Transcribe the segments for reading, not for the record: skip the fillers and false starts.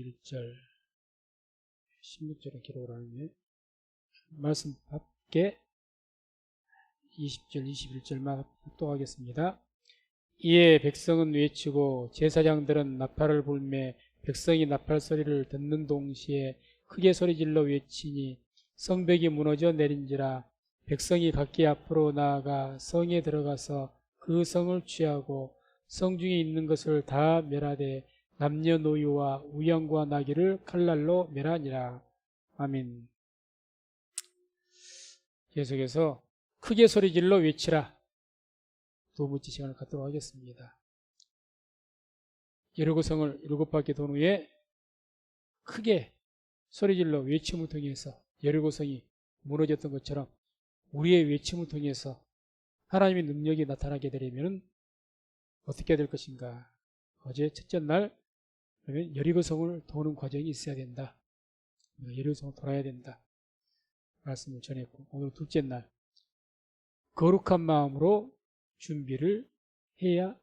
21절 16절에 기록을 하는데 말씀 밖에 20절 21절만 합독하겠습니다. 이에 백성은 외치고 제사장들은 나팔을 불매 백성이 나팔 소리를 듣는 동시에 크게 소리질러 외치니 성벽이 무너져 내린지라. 백성이 각기 앞으로 나아가 성에 들어가서 그 성을 취하고 성 중에 있는 것을 다 멸하되 남녀노유와 우양과 나귀를 칼날로 멸하니라. 아멘. 계속해서 크게 소리질러 외치라. 두 번째 시간을 갖도록 하겠습니다. 여리고성을 7바퀴 돈 후에 크게 소리질러 외침을 통해서 여리고성이 무너졌던 것처럼 우리의 외침을 통해서 하나님의 능력이 나타나게 되려면 어떻게 될 것인가? 어제 첫째 날 그러면 여리고성을 도는 과정이 있어야 된다. 여리고성을 돌아야 된다. 말씀을 전했고, 오늘 둘째 날 거룩한 마음으로 준비를 해야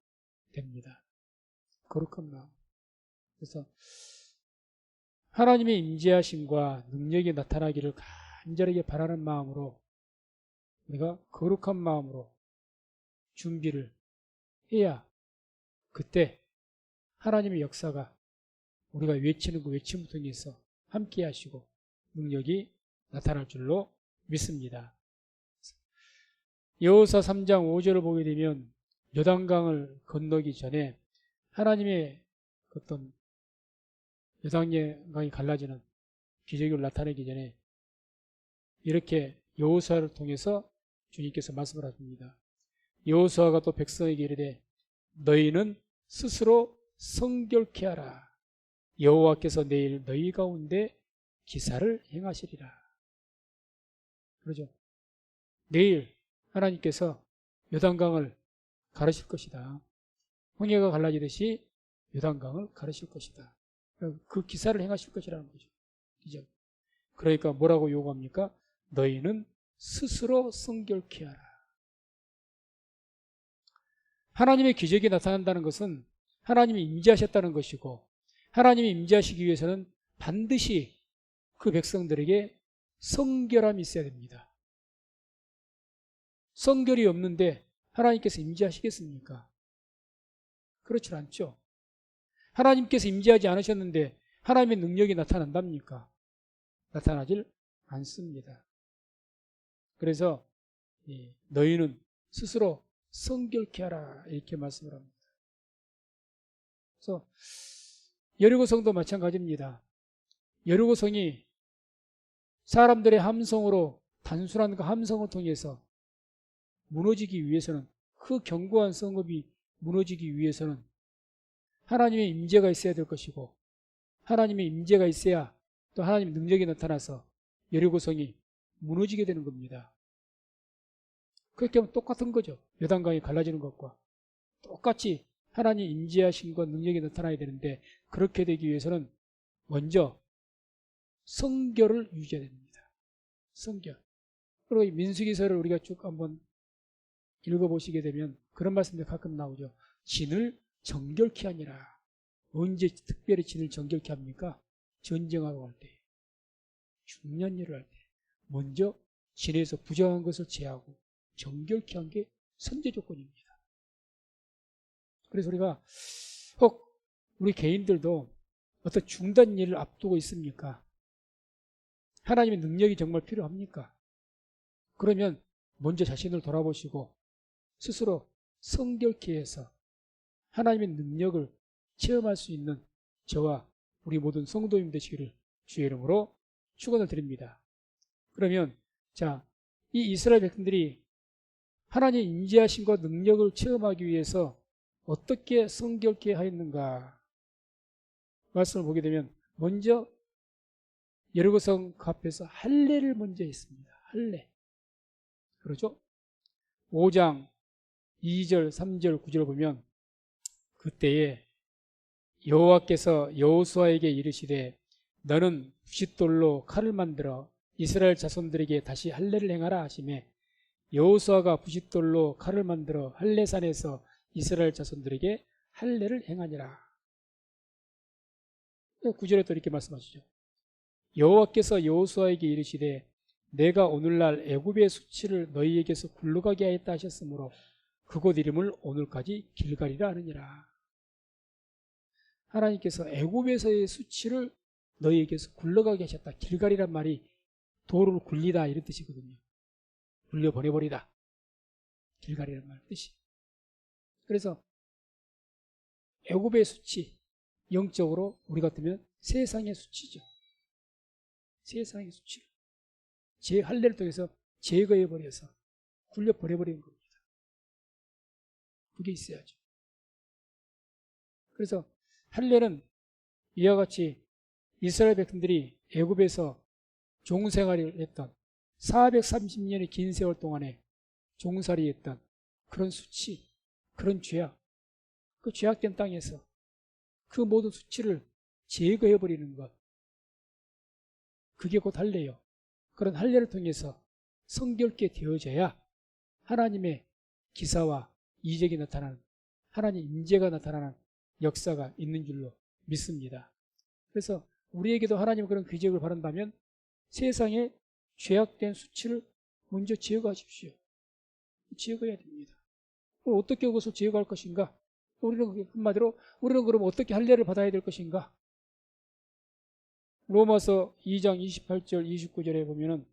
됩니다. 거룩한 마음. 그래서 하나님의 임재하심과 능력이 나타나기를 간절하게 바라는 마음으로 우리가 거룩한 마음으로 준비를 해야 그때 하나님의 역사가 우리가 외치는 그 외침을 통해서 함께 하시고 능력이 나타날 줄로 믿습니다. 여호수아 3장 5절을 보게 되면 요단강을 건너기 전에 하나님의 어떤 요단강이 갈라지는 기적을 나타내기 전에 이렇게 여호수아를 통해서 주님께서 말씀을 하십니다. 여호수아가 또 백성에게 이르되 너희는 스스로 성결케 하라. 여호와께서 내일 너희 가운데 기사를 행하시리라. 그러죠. 내일 하나님께서 요단강을 가르칠 것이다. 홍해가 갈라지듯이 요단강을 가르칠 것이다. 그 기사를 행하실 것이라는 거죠. 그죠? 그러니까 뭐라고 요구합니까? 너희는 스스로 성결케 하라. 하나님의 기적이 나타난다는 것은 하나님이 임재하셨다는 것이고 하나님이 임재하시기 위해서는 반드시 그 백성들에게 성결함이 있어야 됩니다. 성결이 없는데 하나님께서 임재하시겠습니까? 그렇지 않죠. 하나님께서 임재하지 않으셨는데 하나님의 능력이 나타난답니까? 나타나질 않습니다. 그래서 너희는 스스로 성결케 하라 이렇게 말씀을 합니다. 그래서 여리고성도 마찬가지입니다. 여리고성이 사람들의 함성으로 단순한 그 함성을 통해서 무너지기 위해서는 그 견고한 성읍이 무너지기 위해서는 하나님의 임재가 있어야 될 것이고 하나님의 임재가 있어야 또 하나님의 능력이 나타나서 여리고성이 무너지게 되는 겁니다. 그렇게 하면 똑같은 거죠. 요단강이 갈라지는 것과 똑같이 하나님 임재하신 것 능력이 나타나야 되는데 그렇게 되기 위해서는 먼저 성결을 유지해야 됩니다. 성결. 그리고 이 민수기서를 우리가 쭉 한번 읽어보시게 되면 그런 말씀도 가끔 나오죠. 진을 정결케 하니라. 언제 특별히 진을 정결케 합니까? 전쟁하러 갈 때, 중요한 일을 할 때 먼저 진에서 부정한 것을 제하고 정결케 한 게 선제 조건입니다. 그래서 우리가 혹 우리 개인들도 어떤 중단 일을 앞두고 있습니까? 하나님의 능력이 정말 필요합니까? 그러면 먼저 자신을 돌아보시고 스스로 성결케 해서 하나님의 능력을 체험할 수 있는 저와 우리 모든 성도님 되시기를 주의 이름으로 축원을 드립니다. 그러면 자, 이 이스라엘 백성들이 하나님 임재하신 것 능력을 체험하기 위해서 어떻게 성결케 하였는가 말씀을 보게 되면 먼저 여리고성 앞에서 할례를 먼저 했습니다. 할례. 그렇죠? 5장 2절, 3절, 9절을 보면 그때에 여호와께서 여호수아에게 이르시되 너는 부싯돌로 칼을 만들어 이스라엘 자손들에게 다시 할례를 행하라 하시매 여호수아가 부싯돌로 칼을 만들어 할례산에서 이스라엘 자손들에게 할례를 행하니라. 9절에 또 이렇게 말씀하시죠. 여호와께서 여호수아에게 이르시되 내가 오늘날 애굽의 수치를 너희에게서 굴러가게 하였다 하셨으므로 그곳 이름을 오늘까지 길갈이라 하느니라. 하나님께서 애굽에서의 수치를 너희에게서 굴러가게 하셨다. 길갈이란 말이 도를 굴리다 이런 뜻이거든요. 굴려버려버리다. 길갈이란 말 뜻이. 그래서 애굽의 수치, 영적으로 우리 같으면 세상의 수치죠. 세상의 수치를 제 할례를 통해서 제거해버려서 굴려버려버리는 겁니다. 그게 있어야죠. 그래서 할례는 이와 같이 이스라엘 백성들이 애굽에서 종생활을 했던 430년의 긴 세월 동안에 종살이했던 그런 수치, 그런 죄악, 그 죄악된 땅에서 그 모든 수치를 제거해버리는 것, 그게 곧 할례요. 그런 할례를 통해서 성결케 되어져야 하나님의 기사와 이적이 나타나는, 하나님 임재가 나타나는 역사가 있는 줄로 믿습니다. 그래서 우리에게도 하나님의 그런 기적을 바란다면 세상에 죄악된 수치를 먼저 제거하십시오. 제거해야 됩니다. 어떻게 그것을 제거할 것인가? 우리는 한마디로 우리는 그럼 어떻게 할례를 받아야 될 것인가? 로마서 2장 28절 29절에 보면은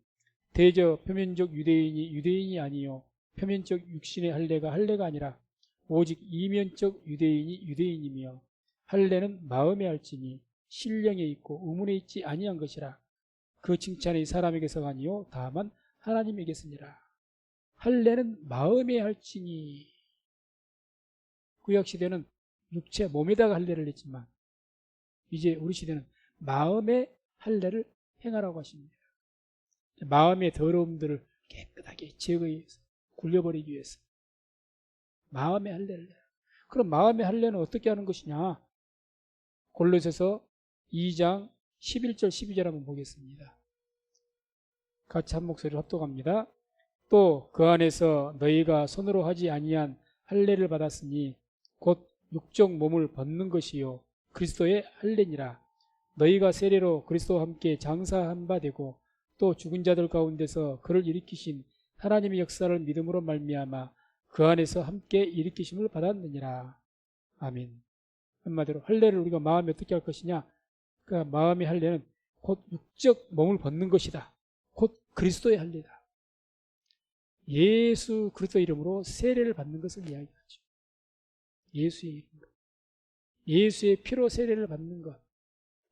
대저 표면적 유대인이 유대인이 아니요 표면적 육신의 할례가 할례가 아니라 오직 이면적 유대인이 유대인이며 할례는 마음에 할지니 신령에 있고 의문에 있지 아니한 것이라. 그 칭찬이 사람에게서가 아니요 다만 하나님에게서니라. 할례는 마음에 할지니. 구약시대는 육체 몸에다가 할례를 했지만 이제 우리 시대는 마음의 할례를 행하라고 하십니다. 마음의 더러움들을 깨끗하게 제거해 위해서, 굴려버리기 위해서 마음의 할례를 해요. 그럼 마음의 할례는 어떻게 하는 것이냐? 골로새서 2장 11절 12절 한번 보겠습니다. 같이 한 목소리로 합독합니다. 또 그 안에서 너희가 손으로 하지 아니한 할례를 받았으니 곧 육적 몸을 벗는 것이요 그리스도의 할례니라. 너희가 세례로 그리스도와 함께 장사한 바 되고 또 죽은 자들 가운데서 그를 일으키신 하나님의 역사를 믿음으로 말미암아 그 안에서 함께 일으키심을 받았느니라. 아멘. 한마디로 할례를 우리가 마음에 어떻게 할 것이냐? 그 마음의 할례는 곧 육적 몸을 벗는 것이다. 곧 그리스도의 할례다. 예수 그리스도 이름으로 세례를 받는 것을 이야기하죠. 예수의 이름으로. 예수의 피로 세례를 받는 것.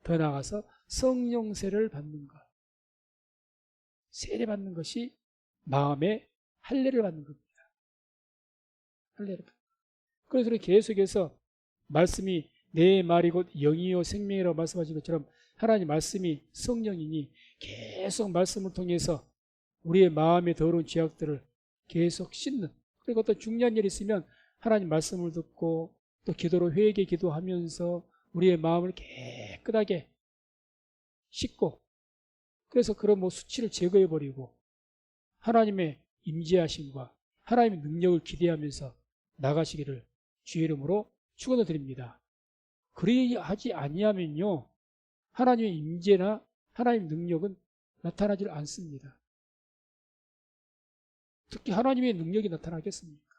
더 나아가서 성령 세례를 받는 것. 세례 받는 것이 마음의 할례를 받는 겁니다. 할례를 받는 것. 그래서 계속해서 말씀이 내 말이 곧 영이요 생명이라고 말씀하신 것처럼 하나님 말씀이 성령이니 계속 말씀을 통해서 우리의 마음의 더러운 죄악들을 계속 씻는, 그리고 또 중요한 일이 있으면 하나님 말씀을 듣고 또 기도로 회개 기도하면서 우리의 마음을 깨끗하게 씻고, 그래서 그런 수치를 제거해버리고 하나님의 임재하심과 하나님의 능력을 기대하면서 나가시기를 주의 이름으로 축원드립니다. 그리하지 아니하면요 하나님의 임재나 하나님의 능력은 나타나질 않습니다. 특히 하나님의 능력이 나타나겠습니까?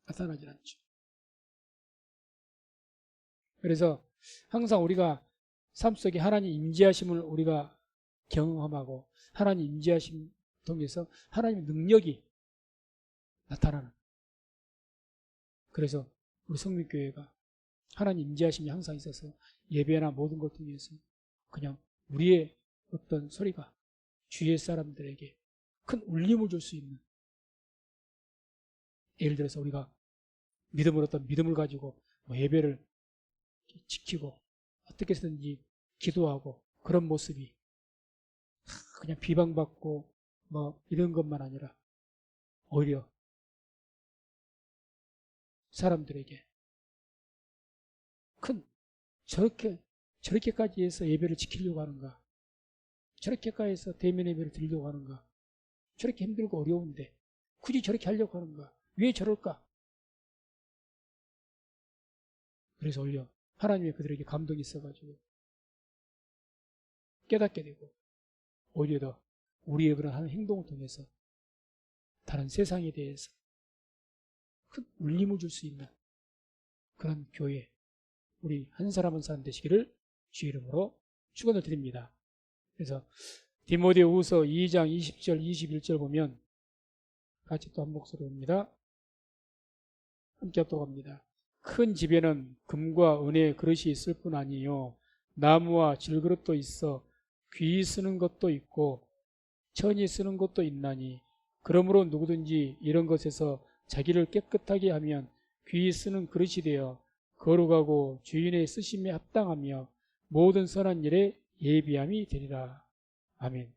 나타나질 않죠. 그래서 항상 우리가 삶 속에 하나님 임재하심을 우리가 경험하고 하나님 임재하심 통해서 하나님의 능력이 나타나는, 그래서 우리 성민교회가 하나님 임재하심이 항상 있어서 예배나 모든 걸 통해서 그냥 우리의 어떤 소리가 주위의 사람들에게 큰 울림을 줄 수 있는, 예를 들어서 우리가 믿음으로 어떤 믿음을 가지고 예배를 지키고 어떻게 해서든지 기도하고 그런 모습이 그냥 비방받고 이런 것만 아니라 오히려 사람들에게 큰 저렇게까지 해서 예배를 지키려고 하는가, 저렇게까지 해서 대면 예배를 드리려고 하는가, 저렇게 힘들고 어려운데 굳이 저렇게 하려고 하는가, 왜 저럴까? 그래서 오히려 하나님이 그들에게 감동이 있어가지고 깨닫게 되고 오히려 더 우리의 그런 하는 행동을 통해서 다른 세상에 대해서 큰 울림을 줄 수 있는 그런 교회, 우리 한 사람 한 사람 되시기를 주의 이름으로 축원을 드립니다. 그래서 디모데후서 2장 20절 21절 보면 같이 또 한 목소리 봅니다. 함께 합독합니다. 큰 집에는 금과 은의 그릇이 있을 뿐 아니요 나무와 질그릇도 있어 귀 쓰는 것도 있고 천이 쓰는 것도 있나니 그러므로 누구든지 이런 것에서 자기를 깨끗하게 하면 귀 쓰는 그릇이 되어 거룩하고 주인의 쓰심에 합당하며 모든 선한 일에 예비함이 되리라. 아멘.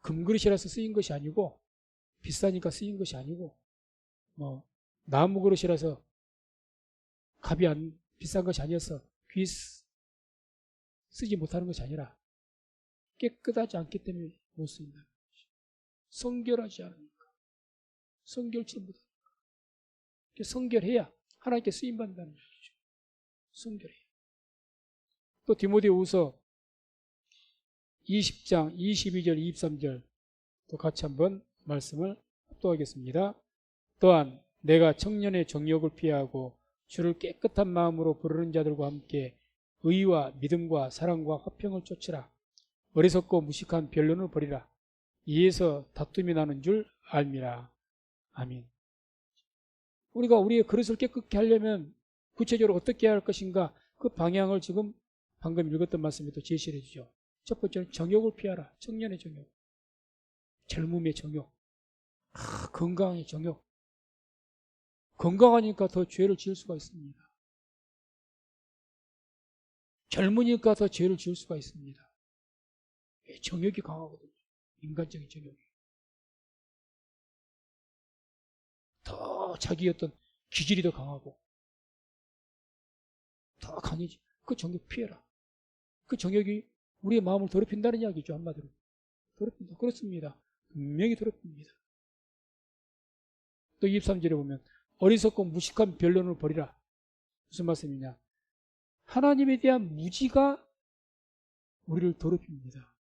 금그릇이라서 쓰인 것이 아니고 비싸니까 쓰인 것이 아니고 나무 그릇이라서 값이 안 비싼 것이 아니어서 귀 쓰지 못하는 것이 아니라 깨끗하지 않기 때문에 못 쓴다. 성결하지 않으니까. 성결치 못하니까. 성결해야 하나님께 쓰임받는다는 얘기죠. 성결해야. 또 디모데후서 20장 22절 23절 또 같이 한번 말씀을 합독하겠습니다. 또한 내가 청년의 정욕을 피하고 주를 깨끗한 마음으로 부르는 자들과 함께 의와 믿음과 사랑과 화평을 쫓으라. 어리석고 무식한 변론을 버리라. 이에서 다툼이 나는 줄 알미라. 아멘. 우리가 우리의 그릇을 깨끗게 하려면 구체적으로 어떻게 해야 할 것인가, 그 방향을 지금 방금 읽었던 말씀에 또 제시를 해주죠. 첫 번째는 정욕을 피하라. 청년의 정욕, 젊음의 정욕, 건강의 정욕. 건강하니까 더 죄를 지을 수가 있습니다. 젊으니까 더 죄를 지을 수가 있습니다. 정욕이 강하거든요. 인간적인 정욕이. 더 자기의 어떤 기질이 더 강하고 더 강해지. 그 정욕 피해라. 그 정욕이 우리의 마음을 더럽힌다는 이야기죠. 한마디로. 더럽힌다. 그렇습니다. 분명히 더럽힙니다. 또 23절에 보면 어리석고 무식한 변론을 버리라. 무슨 말씀이냐? 하나님에 대한 무지가 우리를 더럽힙니다.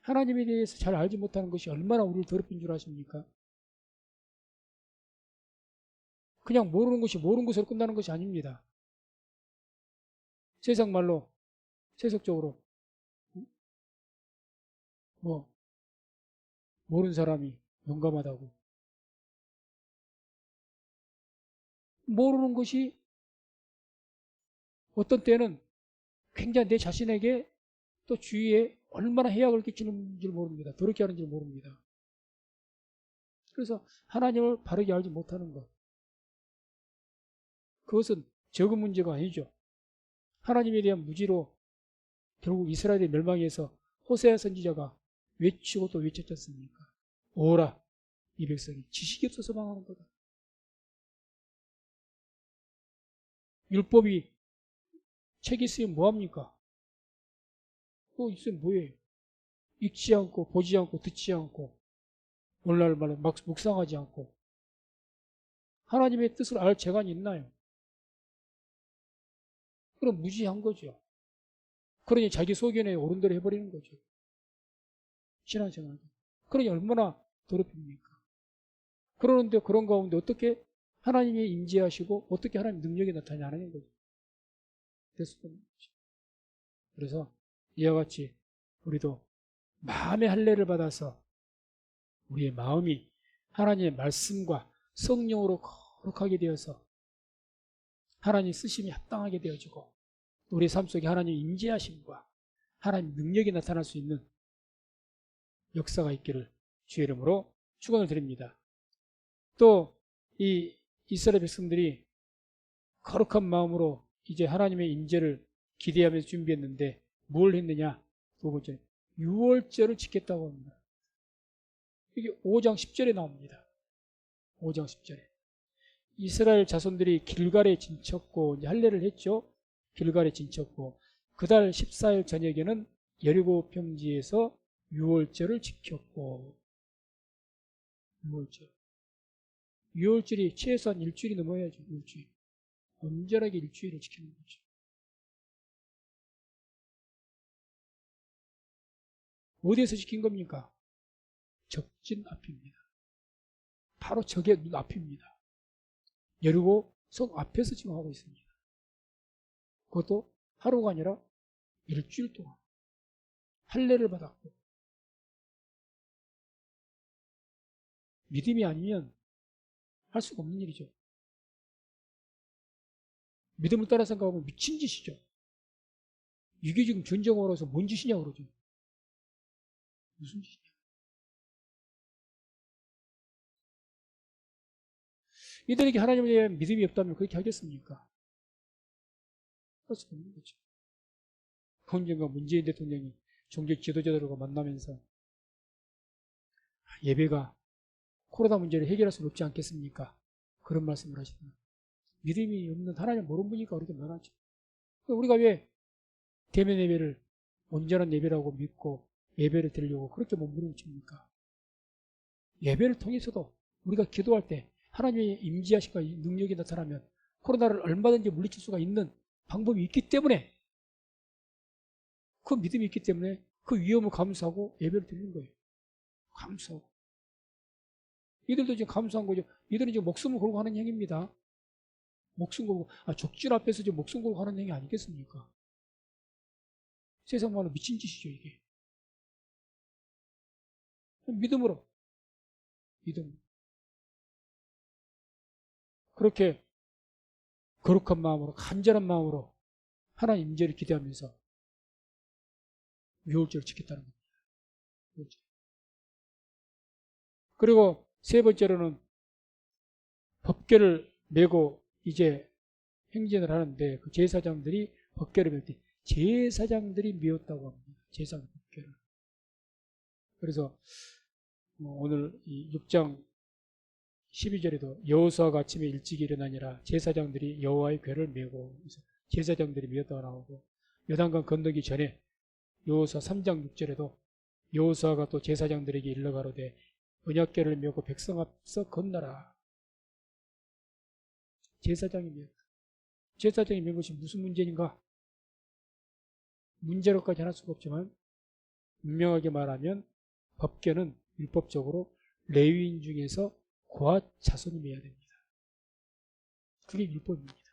하나님에 대해서 잘 알지 못하는 것이 얼마나 우리를 더럽힌 줄 아십니까? 그냥 모르는 것이 모르는 것으로 끝나는 것이 아닙니다. 세상 말로 세속적으로 모르는 사람이 용감하다고. 모르는 것이 어떤 때는 굉장히 내 자신에게 또 주위에 얼마나 해악을 끼치는 줄 모릅니다. 더럽게 하는 줄 모릅니다. 그래서 하나님을 바르게 알지 못하는 것, 그것은 적은 문제가 아니죠. 하나님에 대한 무지로 결국 이스라엘의 멸망에서 호세아 선지자가 외치고 또 외쳤지 않습니까? 오라, 이 백성이 지식이 없어서 망하는 거다. 율법이 책이 있으면 뭐합니까? 그거 있으면 뭐예요? 읽지 않고 보지 않고 듣지 않고 오늘날 말로 막 묵상하지 않고 하나님의 뜻을 알 재간이 있나요? 그럼 무지한 거죠. 그러니 자기 소견에 옳은 대로 해버리는 거죠. 신앙생활. 그러니 얼마나 더럽힙니까? 그러는데 그런 가운데 어떻게 하나님이 임재하시고 어떻게 하나님 능력이 나타나는 거죠. 그래서 이와 같이 우리도 마음의 할례를 받아서 우리의 마음이 하나님의 말씀과 성령으로 거룩하게 되어서 하나님 쓰심이 합당하게 되어지고 우리 삶 속에 하나님 임재하심과 하나님 능력이 나타날 수 있는 역사가 있기를 주의 이름으로 축원을 드립니다. 또 이 이스라엘 백성들이 거룩한 마음으로 이제 하나님의 임재를 기대하면서 준비했는데 뭘 했느냐? 두 번째, 유월절을 지켰다고 합니다. 이게 5장 10절에 나옵니다. 5장 10절에. 이스라엘 자손들이 길갈에 진쳤고 할례를 했죠. 길갈에 진쳤고 그달 14일 저녁에는 여리고 평지에서 유월절을 지켰고. 유월절이 최소한 일주일이 넘어야죠. 일주일. 온전하게 일주일을 지키는 거죠. 어디에서 지킨 겁니까? 적진 앞입니다. 바로 적의 눈 앞입니다. 여리고 성 앞에서 지금 하고 있습니다. 그것도 하루가 아니라 일주일 동안 할례를 받았고, 믿음이 아니면 할 수가 없는 일이죠. 믿음을 따라 생각하면 미친 짓이죠. 이게 지금 전쟁으로서 뭔 짓이냐고 그러죠. 무슨 짓이냐. 이들에게 하나님에 대한 믿음이 없다면 그렇게 하겠습니까? 할 수가 없는 거죠. 언젠가 문재인 대통령이 종교 지도자들과 만나면서 예배가 코로나 문제를 해결할 수는 없지 않겠습니까? 그런 말씀을 하시더라고요. 믿음이 없는 하나님 모르는 분이니까 그렇게 말하죠. 우리가 왜 대면 예배를 온전한 예배라고 믿고 예배를 드리려고 그렇게 몸부림칩니까? 예배를 통해서도 우리가 기도할 때 하나님의 임재하심과 능력이 나타나면 코로나를 얼마든지 물리칠 수가 있는 방법이 있기 때문에, 그 믿음이 있기 때문에 그 위험을 감수하고 예배를 드리는 거예요. 감수하고. 이들도 지금 감수한 거죠. 이들은 지금 목숨을 걸고 하는 행위입니다. 목숨 걸고, 적진 앞에서 지금 목숨 걸고 하는 행위 아니겠습니까? 세상 말로 미친 짓이죠, 이게. 믿음으로. 믿음. 그렇게 거룩한 마음으로, 간절한 마음으로 하나님 임재를 기대하면서 유월절을 지켰다는 겁니다. 유월절. 그리고 세 번째로는 법궤를 메고 이제 행진을 하는데, 그 제사장들이 법궤를 메을 때 제사장들이 메었다고 합니다. 제사장 법궤를. 그래서 오늘 이 6장 12절에도 여호수아가 아침에 일찍 일어나니라 제사장들이 여호와의 궤를 메고, 제사장들이 메었다고 나오고, 요단강 건너기 전에 여호수아 3장 6절에도 여호수아가 또 제사장들에게 일러 가로되 언약궤를 메고 백성 앞서 건너라. 제사장이 메었다. 제사장이 메은 것이 무슨 문제인가? 문제로까지 할 수가 없지만 분명하게 말하면 법궤는 율법적으로 레위인 중에서 고앗 자손이 메어야 됩니다. 그게 율법입니다.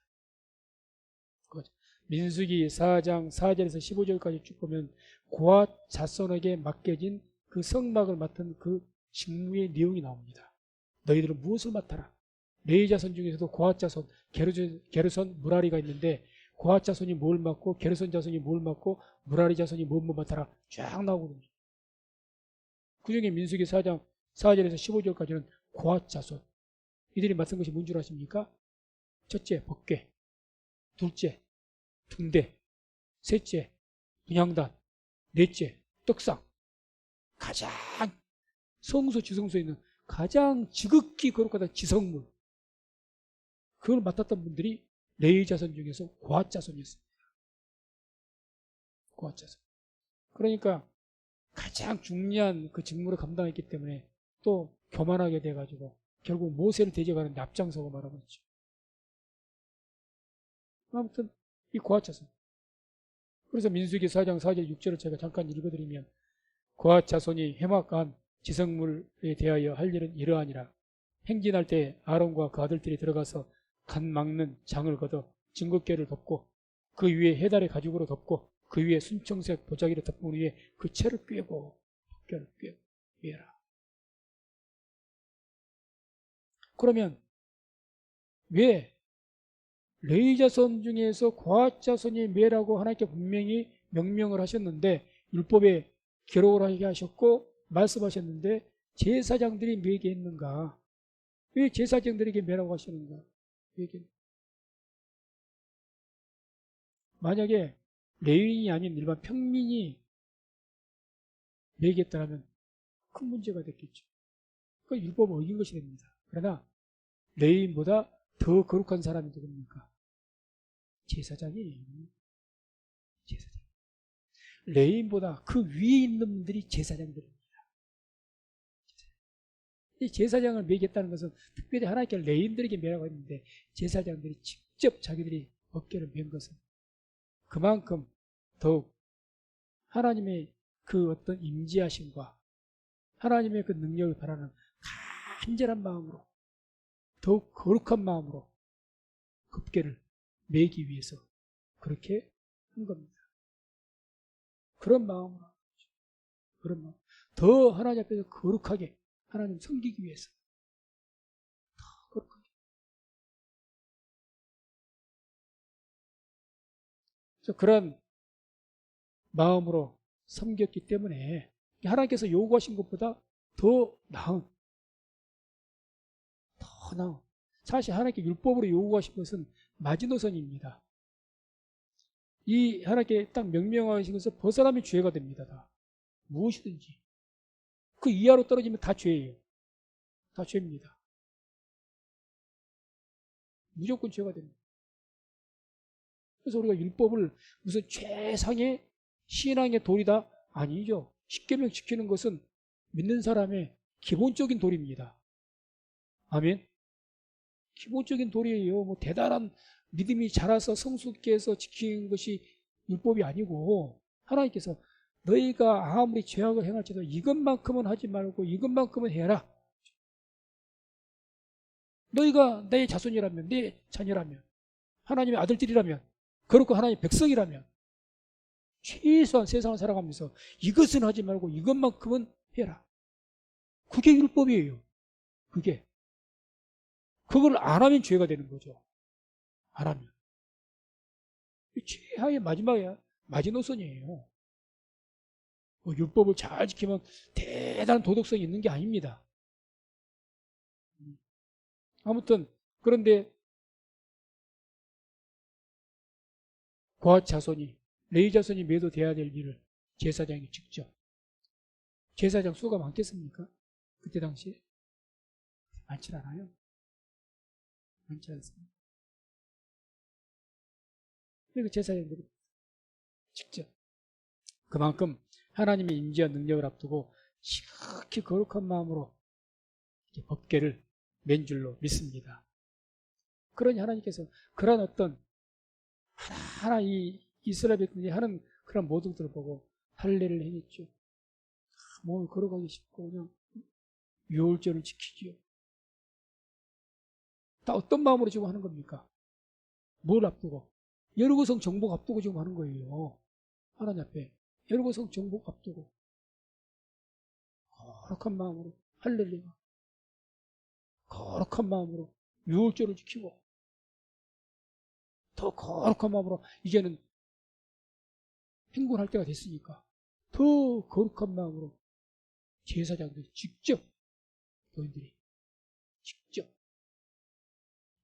민수기 4장 4절에서 15절까지 쭉 보면 고앗 자손에게 맡겨진 그 성막을 맡은 그 직무의 내용이 나옵니다. 너희들은 무엇을 맡아라? 레위 자손 중에서도 고앗 자손, 게르손, 무라리가 있는데 고앗 자손이 뭘 맡고 게르손 자손이 뭘 맡고 무라리 자손이 뭘 맡아라 쫙 나오거든요. 그 중에 민수기 4장 4절에서 15절까지는 고앗 자손, 이들이 맡은 것이 뭔 줄 아십니까? 첫째, 법궤. 둘째, 등대. 셋째, 분향단. 넷째, 떡상. 가장 성소 지성소에 있는 가장 지극히 거룩하다 지성물, 그걸 맡았던 분들이 레위 자손 중에서 고앗 자손이었습니다. 고앗 자손. 그러니까 가장 중요한 그 직무를 감당했기 때문에 또 교만하게 돼가지고 결국 모세를 대적하는데 앞장서고 말아버렸죠. 아무튼 이 고앗 자손. 그래서 민수기 4장 4절 6절을 제가 잠깐 읽어드리면, 고앗 자손이 회막간 지성물에 대하여 할 일은 이러하니라. 행진할 때 아론과 그 아들들이 들어가서 간 막는 장을 걷어 증거궤를 덮고 그 위에 해달의 가죽으로 덮고 그 위에 순청색 보자기를 덮은 위에 그 채를 꿰고 궤를 꿰고 위에라. 그러면 왜 레위 자손 중에서 고앗 자손이 메라고 하나님께 분명히 명령을 하셨는데, 율법에 기록을 하게 하셨고 말씀하셨는데 제사장들이 메게 했는가? 왜 제사장들에게 메라고 하시는가? 만약에 레위인이 아닌 일반 평민이 메겠다면 큰 문제가 됐겠죠. 그 율법을 어긴 것이 됩니다. 그러나 레위인보다 더 거룩한 사람이 누굽니까? 제사장이에요. 제사장. 레위인보다 그 위에 있는 분들이 제사장들입니다. 이 제사장을 매겠다는 것은 특별히 하나님께 레인들에게 매라고 했는데 제사장들이 직접 자기들이 어깨를 맨 것은 그만큼 더욱 하나님의 그 어떤 임재하심과 하나님의 그 능력을 바라는 간절한 마음으로 더욱 거룩한 마음으로 급계를 매기 위해서 그렇게 한 겁니다. 그런 마음으로 그런 마음 더 하나님 앞에서 거룩하게 하나님 섬기기 위해서 더 거룩하게 그래서 그런 마음으로 섬겼기 때문에 하나님께서 요구하신 것보다 더 나은 사실 하나님께 율법으로 요구하신 것은 마지노선입니다. 이 하나님께 딱 명명하신 것을 벗어나면 죄가 됩니다. 다 무엇이든지 그 이하로 떨어지면 다 죄예요. 다 죄입니다. 무조건 죄가 됩니다. 그래서 우리가 율법을 무슨 최상의 신앙의 도리다? 아니죠. 십계명 지키는 것은 믿는 사람의 기본적인 도리입니다. 아멘. 기본적인 도리예요. 뭐 대단한 믿음이 자라서 성숙케 해서 지키는 것이 율법이 아니고 하나님께서 너희가 아무리 죄악을 행할지도 이것만큼은 하지 말고 이것만큼은 해라. 너희가 내 자손이라면 내 자녀라면 하나님의 아들들이라면 그렇고 하나님의 백성이라면 최소한 세상을 살아가면서 이것은 하지 말고 이것만큼은 해라. 그게 율법이에요. 그걸 안 하면 죄가 되는 거죠. 안 하면. 최하의 마지막에 마지노선이에요. 뭐 율법을 잘 지키면 대단한 도덕성이 있는 게 아닙니다. 아무튼 그런데 고앗 자손이 레위 자손이 매도돼야 될 일을 제사장이 직접 제사장 수가 많겠습니까? 그때 당시에 많지 않아요. 많지 않습니다. 그리고 제사장들이 직접 그만큼 하나님의 임재와 능력을 앞두고 지극히 거룩한 마음으로 법궤를 맨 줄로 믿습니다. 그러니 하나님께서 그런 어떤 하나하나 이 이스라엘 백성들이 하는 그런 모든 것들을 보고 할례를 행했죠. 몸을 걸어가기 쉽고 그냥 유월절을 지키지요. 다 어떤 마음으로 지금 하는 겁니까? 뭘 앞두고? 여리고성 정복 앞두고 지금 하는 거예요. 하나님 앞에 여리고성 정복 앞두고 거룩한 마음으로 할렐루야 거룩한 마음으로 유월절을 지키고 더 거룩한 마음으로 이제는 행군할 때가 됐으니까 더 거룩한 마음으로 제사장들이 직접 교인들이 직접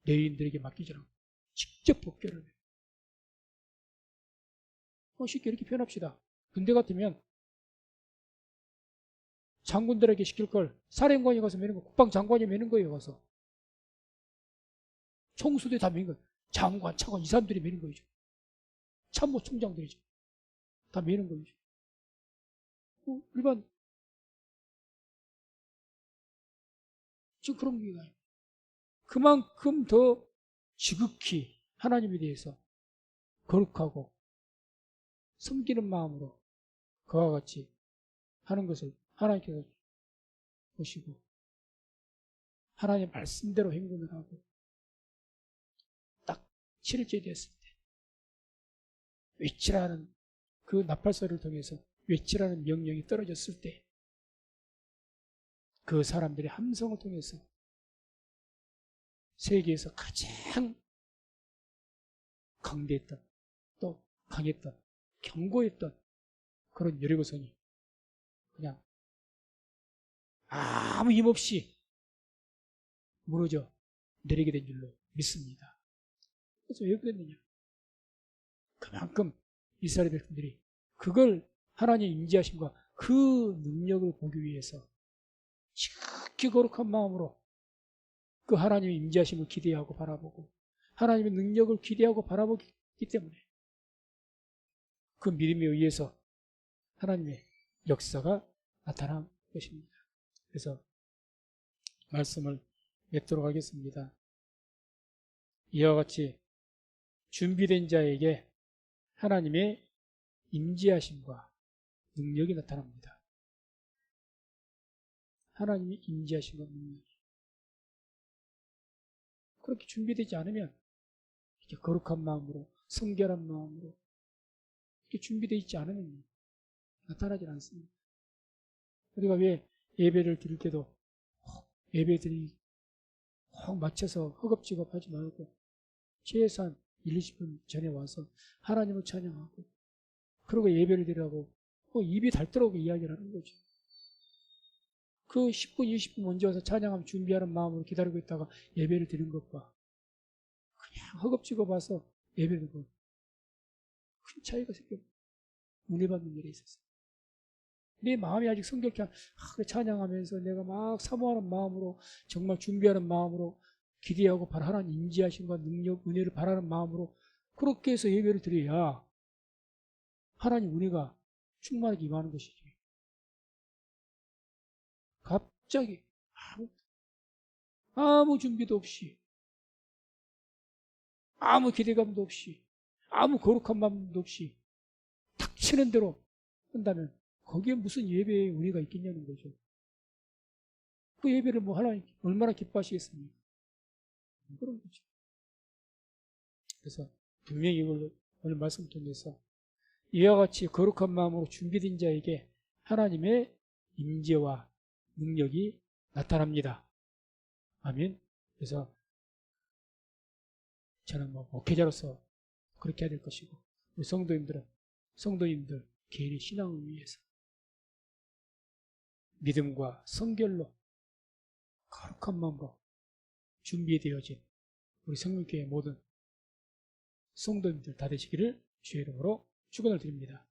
레위인들에게 맡기지 않고 직접 법궤를 해요. 쉽게 이렇게 표현합시다. 군대 같으면 장군들에게 시킬 걸 사령관이 가서 매는 거, 국방장관이 매는 거예요. 가서 총수들이 다 매는 거예요. 장관, 차관 이 사람들이 매는 거죠. 참모 총장들이죠. 다 매는 거죠. 일반 지금 그런 게 아니에요. 그만큼 더 지극히 하나님에 대해서 거룩하고 섬기는 마음으로 그와 같이 하는 것을 하나님께서 보시고 하나님의 말씀대로 행동을 하고 딱 7일째 됐을 때 외치라는 그 나팔소리를 통해서 외치라는 명령이 떨어졌을 때 그 사람들의 함성을 통해서 세계에서 가장 강대했던 또 강했던 견고했던 그런 여리고성이 그냥 아무 힘없이 무너져 내리게 된 줄로 믿습니다. 그래서 왜 그랬느냐? 그만큼 이스라엘 백성들이 그걸 하나님의 임재하심과 그 능력을 보기 위해서 지극히 거룩한 마음으로 그 하나님의 임재하심을 기대하고 바라보고 하나님의 능력을 기대하고 바라보기 때문에 그 믿음에 의해서 하나님의 역사가 나타난 것입니다. 그래서 말씀을 맺도록 하겠습니다. 이와 같이 준비된 자에게 하나님의 임재하심과 능력이 나타납니다. 하나님이 임재하심과 능력이. 그렇게 준비되지 않으면 이렇게 거룩한 마음으로, 성결한 마음으로 이렇게 준비되어 있지 않으면 나타나질 않습니다. 우리가 왜 예배를 드릴 때도 예배들이 확 맞춰서 허겁지겁 하지 말고 최소한 1, 20분 전에 와서 하나님을 찬양하고 그러고 예배를 드리라고 입이 닳도록 이야기를 하는 거죠. 그 10분, 20분 먼저 와서 찬양하면 준비하는 마음으로 기다리고 있다가 예배를 드리는 것과 그냥 허겁지겁 와서 예배를 드리고 큰 차이가 생겨 은혜 받는 일에 있었어요. 내 마음이 아직 성결케 찬양하면서 내가 막 사모하는 마음으로 정말 준비하는 마음으로 기대하고 바라는 임재하심과 능력, 은혜를 바라는 마음으로 그렇게 해서 예배를 드려야 하나님 은혜가 충만하게 임하는 것이지. 갑자기 아무 준비도 없이 아무 기대감도 없이 아무 거룩한 마음도 없이 탁치는 대로 한다면 거기에 무슨 예배의 은혜가 있겠냐는 거죠. 그 예배를 뭐 하나님 얼마나 기뻐하시겠습니까? 그런 거죠. 그래서 분명히 이걸 오늘 말씀을 통해서 이와 같이 거룩한 마음으로 준비된 자에게 하나님의 임재와 능력이 나타납니다. 아멘. 그래서 저는 목회자로서 그렇게 해야 될 것이고 우리 성도님들 개인의 신앙을 위해서 믿음과 성결로 거룩한 마음으로 준비되어진 우리 성령교회 모든 성도님들 다 되시기를 주의 이름으로 축원을 드립니다.